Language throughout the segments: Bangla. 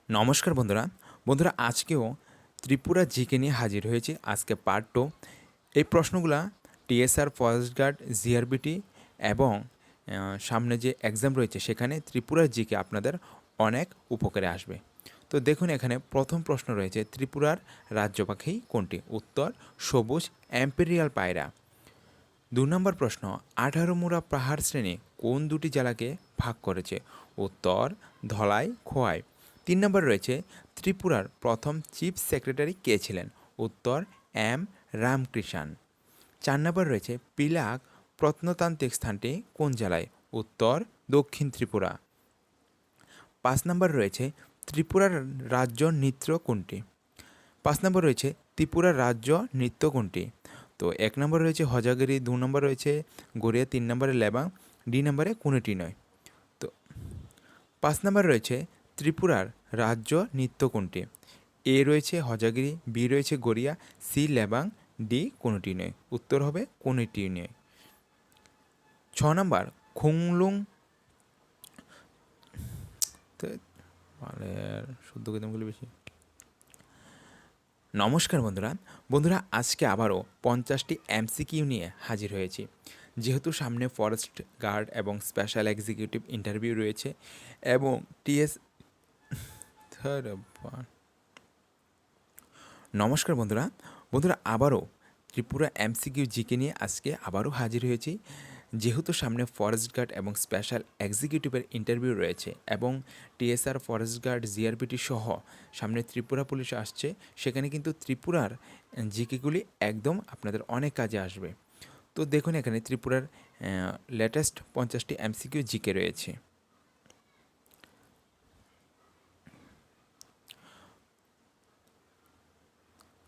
নমস্কার বন্ধুরা। আজকেও ত্রিপুরা জিকে নিয়ে হাজির হয়েছি। আজকে পার্ট 2। এই প্রশ্নগুলা টিএসআর, ফরেস্ট গার্ড, জিআরবিটি এবং সামনে যে এক্সাম রয়েছে সেখানে ত্রিপুরার জিকে আপনাদের অনেক উপকারে আসবে। তো দেখুন, এখানে প্রথম প্রশ্ন রয়েছে, ত্রিপুরার রাজ্য পাখি কোনটি? উত্তর সবুজ এম্পেরিয়াল পায়রা। 2 নম্বর প্রশ্ন, 18 মুড়া পাহাড় শ্রেণী কোন দুটি জেলাকে ভাগ করেছে? উত্তর ধলাই, খোয়াই। 3 নম্বর রয়েছে, ত্রিপুরার প্রথম চিফ সেক্রেটারি কে ছিলেন? উত্তর এম রামকৃষ্ণ। 4 নম্বর রয়েছে, পিলাক প্রত্নতান্ত্রিক স্থানটি কোন জেলায়? উত্তর দক্ষিণ ত্রিপুরা। 5 নম্বর রয়েছে, ত্রিপুরার রাজ্য নৃত্য কোনটি? 5 নম্বর রয়েছে, ত্রিপুরার রাজ্য নৃত্য কোনটি? তো 1 নম্বর রয়েছে হজাগিরি, 2 নম্বর রয়েছে গড়িয়া, 3 নম্বরে লেবাং, ডি নম্বরে কোনোটি নয়। তো 5 নম্বর রয়েছে, ত্রিপুরার রাজ্য নৃত্য কোনটি? এ রয়েছে হজাগিরি, বি রয়েছে গড়িয়া, সি লেবাং, ডি কোনোটি নয়। উত্তর হবে কোনোটি নয়। 6 নম্বর, খুংলুং। তো শুদ্ধ কদমগুলি বেশি। নমস্কার বন্ধুরা, আজকে আবারও 50টি এমসিকিউ নিয়ে হাজির হয়েছি। যেহেতু সামনে ফরেস্ট গার্ড এবং স্পেশাল এক্সিকিউটিভ ইন্টারভিউ রয়েছে এবং টিএস নমস্কার বন্ধুরা, আবারও ত্রিপুরা এমসিকিউ জিকে নিয়ে আজকে আবারও হাজির হয়েছি। যেহেতু সামনে ফরেস্ট গার্ড এবং স্পেশাল এক্সিকিউটিভের ইন্টারভিউ রয়েছে এবং টিএসআর, ফরেস্ট গার্ড, জিআরপিটি সহ সামনে ত্রিপুরা পুলিশ আসছে, সেখানে কিন্তু ত্রিপুরার জিকেগুলি একদম আপনাদের অনেক কাজে আসবে। তো দেখুন, এখানে ত্রিপুরার লেটেস্ট 50টি এমসিকিউ জিকে রয়েছে।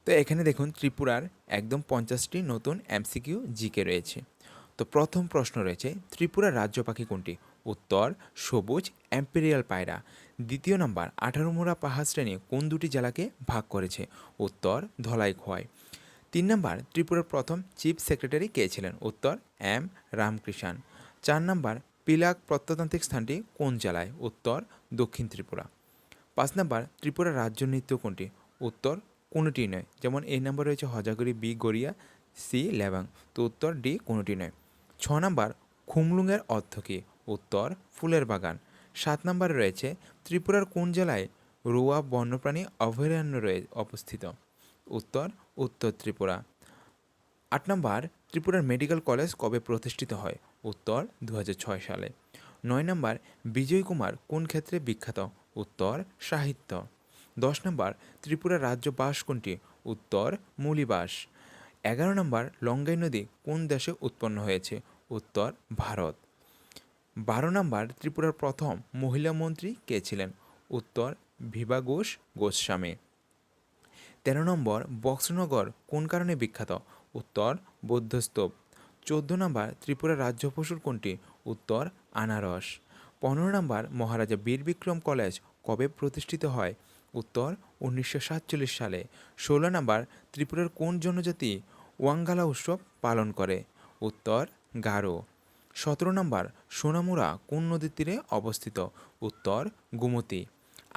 তো এখানে দেখুন, ত্রিপুরার একদম 50টি নতুন এমসিকিউ জিকে রয়েছে। তো প্রথম প্রশ্ন রয়েছে, ত্রিপুরার রাজ্য পাখি কোনটি? উত্তর সবুজ এম্পেরিয়াল পায়রা। দ্বিতীয় নম্বর, 18 মুড়া পাহাড় শ্রেণী কোন দুটি জেলাকে ভাগ করেছে? উত্তর ধলাই, খোয়াই। 3 নম্বর, ত্রিপুরার প্রথম চিফ সেক্রেটারি কে ছিলেন? উত্তর এম রামকৃষ্ণ। 4 নম্বর, পিলাক প্রত্নতান্ত্রিক স্থানটি কোন জেলায়? উত্তর দক্ষিণ ত্রিপুরা। 5 নম্বর, ত্রিপুরার রাজ্য নৃত্য কোনটি? উত্তর কোনোটি নয়। যেমন এই নম্বর রয়েছে হজাগরি, বি গড়িয়া, সি লেবাং। তো উত্তর ডি কোনোটি নয়। 6 নম্বর, খুমলুঙের অর্থ কী? উত্তর ফুলের বাগান। 7 নম্বরে রয়েছে, ত্রিপুরার কোন জেলায় রুয়া বন্যপ্রাণী অভয়ারণ্য অবস্থিত? উত্তর উত্তর ত্রিপুরা। 8 নম্বর, ত্রিপুরার মেডিকেল কলেজ কবে প্রতিষ্ঠিত হয়? উত্তর 2006 সালে। 9 নম্বর, বিজয় কুমার কোন ক্ষেত্রে বিখ্যাত? উত্তর সাহিত্য। 10 নম্বর, ত্রিপুরার রাজ্য বাস কোনটি? উত্তর মুলিবাস। 11 নম্বর, লঙ্গাই নদী কোন দেশে উৎপন্ন হয়েছে? উত্তর ভারত। 12 নম্বর, ত্রিপুরার প্রথম মহিলা মন্ত্রী কে ছিলেন? উত্তর ভিভা ঘোষ গোস্বামী। 13 নম্বর, বক্সনগর কোন কারণে বিখ্যাত? উত্তর বৌদ্ধস্তূপ। 14 নম্বর, ত্রিপুরার রাজ্য পশুর কোনটি? উত্তর আনারস। 15 নম্বর, মহারাজা বীর বিক্রম কলেজ কবে প্রতিষ্ঠিত হয়? উত্তর 1947 সালে। 16 নম্বর, ত্রিপুরার কোন জনজাতি ওয়াঙ্গালা উৎসব পালন করে? উত্তর গারো। 17 নম্বর, সোনামুড়া কোন নদীর তীরে অবস্থিত? উত্তর গোমতী।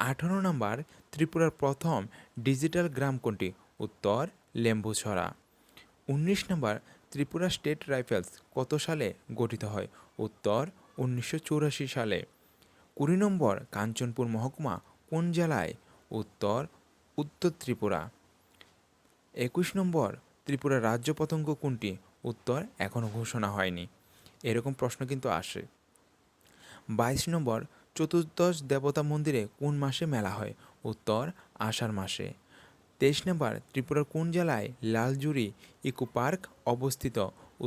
18 নম্বর, ত্রিপুরার প্রথম ডিজিটাল গ্রাম কোনটি? উত্তর লেম্বুছড়া। 19 নম্বর, ত্রিপুরা স্টেট রাইফেলস কত সালে গঠিত হয়? উত্তর 1984 সালে। 20 নম্বর, কাঞ্চনপুর মহকুমা কোন জেলায়? উত্তর উত্তর ত্রিপুরা। 21 নম্বর, ত্রিপুরার রাজ্য পতঙ্গ কোনটি? উত্তর এখনও ঘোষণা হয়নি। এরকম প্রশ্ন কিন্তু আসে। 22 নম্বর, চতুর্দশ দেবতা মন্দিরে কোন মাসে মেলা হয়? উত্তর আষাঢ় মাসে। 23 নম্বর, ত্রিপুরার কোন জেলায় লালজুড়ি ইকো পার্ক অবস্থিত?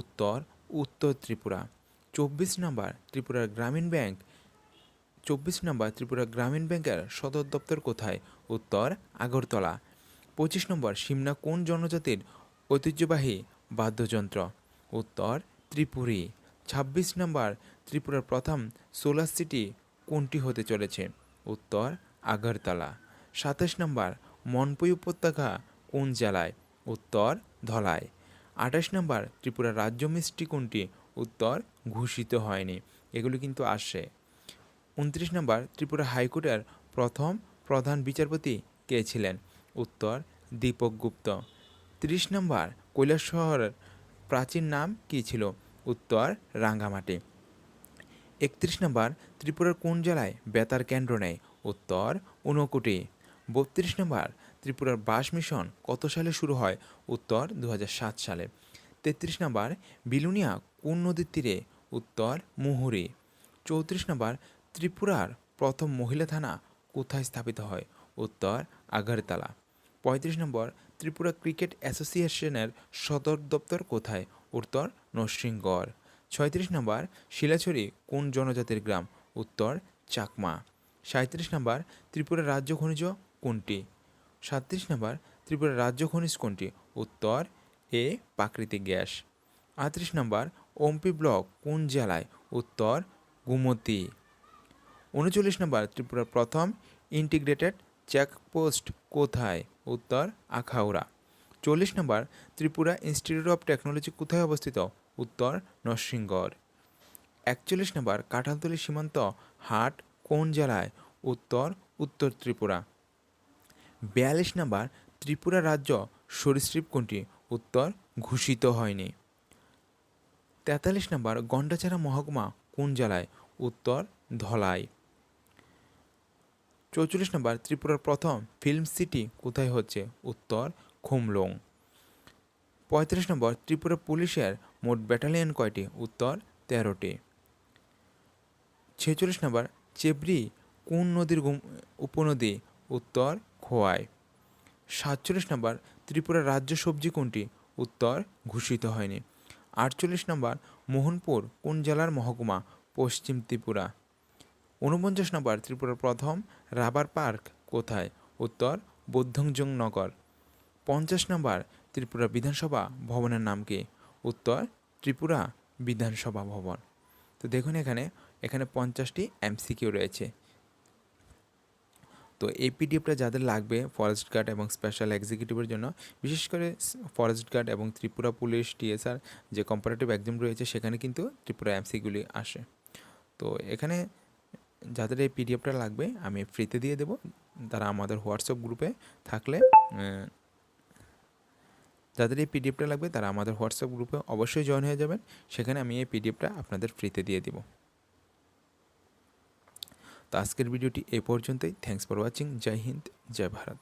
উত্তর উত্তর ত্রিপুরা। 24 নম্বর, ত্রিপুরা গ্রামীণ ব্যাংকের সদর দপ্তর কোথায়? উত্তর আগরতলা। 25 নম্বর, সিমনা কোন জনজাতির ঐতিহ্যবাহী বাদ্যযন্ত্র? উত্তর ত্রিপুরী। 26 নম্বর, ত্রিপুরার প্রথম সোলার সিটি কোনটি হতে চলেছে? উত্তর আগরতলা। 27 নম্বর, মনপুই উপত্যকা কোন জেলায়? উত্তর ধলাই। 28 নম্বর, ত্রিপুরার রাজ্য মিষ্টি কোনটি? উত্তর ঘোষিত হয়নি। এগুলি কিন্তু আসে। 29 নম্বর, ত্রিপুরা হাইকোর্টের প্রথম প্রধান বিচারপতি কে ছিলেন? উত্তর দীপক গুপ্ত। ৩০ নম্বর, কৈলাসহরের প্রাচীন নাম কী ছিল? উত্তর রাঙ্গামাটি। ৩১ নম্বর, ত্রিপুরার কোন জেলায় বেতার কেন্দ্র নেই? উত্তর ঊনকোটি। ৩২ নম্বর, ত্রিপুরার বাস মিশন কত সালে শুরু হয়? উত্তর ২০০৭ সালে। ৩৩ নম্বর, বিলুনিয়া কোন নদীর তীরে? উত্তর মুহুরী। ৩৪ নম্বর, ত্রিপুরার প্রথম মহিলা থানা কোথায় স্থাপিত হয়? উত্তর আগরতলা। ৩৫ নম্বর, ত্রিপুরা ক্রিকেট অ্যাসোসিয়েশনের সদর দপ্তর কোথায়? উত্তর নরসিংগড়। ৩৬ নম্বর, শিলাছড়ি কোন জনজাতির গ্রাম? উত্তর চাকমা। ৩৭ নম্বর, ত্রিপুরার রাজ্য খনিজ কোনটি? ৩৭ নম্বর, ত্রিপুরার রাজ্য খনিজ কোনটি? উত্তর এ প্রাকৃতিক গ্যাস। ৩৮ নম্বর, ওমপি ব্লক কোন জেলায়? উত্তর গোমতী। ৩৯ নম্বর, ত্রিপুরার প্রথম ইন্টিগ্রেটেড চেকপোস্ট কোথায়? উত্তর আখাউড়া। ৪০ নম্বর, ত্রিপুরা ইনস্টিটিউট অফ টেকনোলজি কোথায় অবস্থিত? উত্তর নরসিংগড়। ৪১ নম্বর, কাঁঠালতলী সীমান্ত হাট কোন জেলায়? উত্তর উত্তর ত্রিপুরা। ৪২ নম্বর, ত্রিপুরা রাজ্য সরীসৃপ কোনটি? উত্তর ঘোষিত হয়নি। ৪৩ নম্বর, গন্ডাছড়া মহকুমা কোন জেলায়? উত্তর ধলাই। ৪৪ নম্বর, ত্রিপুরার প্রথম ফিল্ম সিটি কোথায় হচ্ছে? উত্তর খুমলুং। ৩৫ নম্বর, ত্রিপুরা পুলিশের মোট ব্যাটালিয়ন কয়টি? উত্তর ১৩টি। ৪৬ নম্বর, চেবড়ি কোন নদীর উপনদী? উত্তর খোয়াই। ৪৭ নম্বর, ত্রিপুরার রাজ্য সবজি কোনটি? উত্তর ঘোষিত হয়নি। ৪৮ নম্বর, মোহনপুর কোন জেলার মহকুমা? পশ্চিম ত্রিপুরা। ৪৯ নম্বর, ত্রিপুরার প্রথম রাবার পার্ক কোথায়? উত্তর বৌদ্ধংজং নগর। ৫০ নম্বর, ত্রিপুরা বিধানসভা ভবনের নাম কি? উত্তর ত্রিপুরা বিধানসভা ভবন। তো দেখুন এখানে ৫০টি এমসিকিউ রয়েছে। তো এই পিডিএফটা যাদের লাগবে ফরেস্ট গার্ড এবং স্পেশাল এক্সিকিউটিভের জন্য, বিশেষ করে ফরেস্ট গার্ড এবং ত্রিপুরা পুলিশ টিএসআর যে কম্পারেটিভ এক্সাম রয়েছে সেখানে কিন্তু ত্রিপুরা এমসিকিউগুলি আসে। তো এখানে যাদের এই পিডিএফটা লাগবে আমি ফ্রিতে দিয়ে দেবো। তারা আমাদের হোয়াটসঅ্যাপ গ্রুপে থাকলে যাদের এই পিডিএফটা লাগবে তারা আমাদের হোয়াটসঅ্যাপ গ্রুপে অবশ্যই জয়েন হয়ে যাবেন। সেখানে আমি এই পিডিএফটা আপনাদের ফ্রিতে দিয়ে দিব। তো আজকের ভিডিওটি এ পর্যন্তই। Thanks for watching. জয় হিন্দ, জয় ভারত।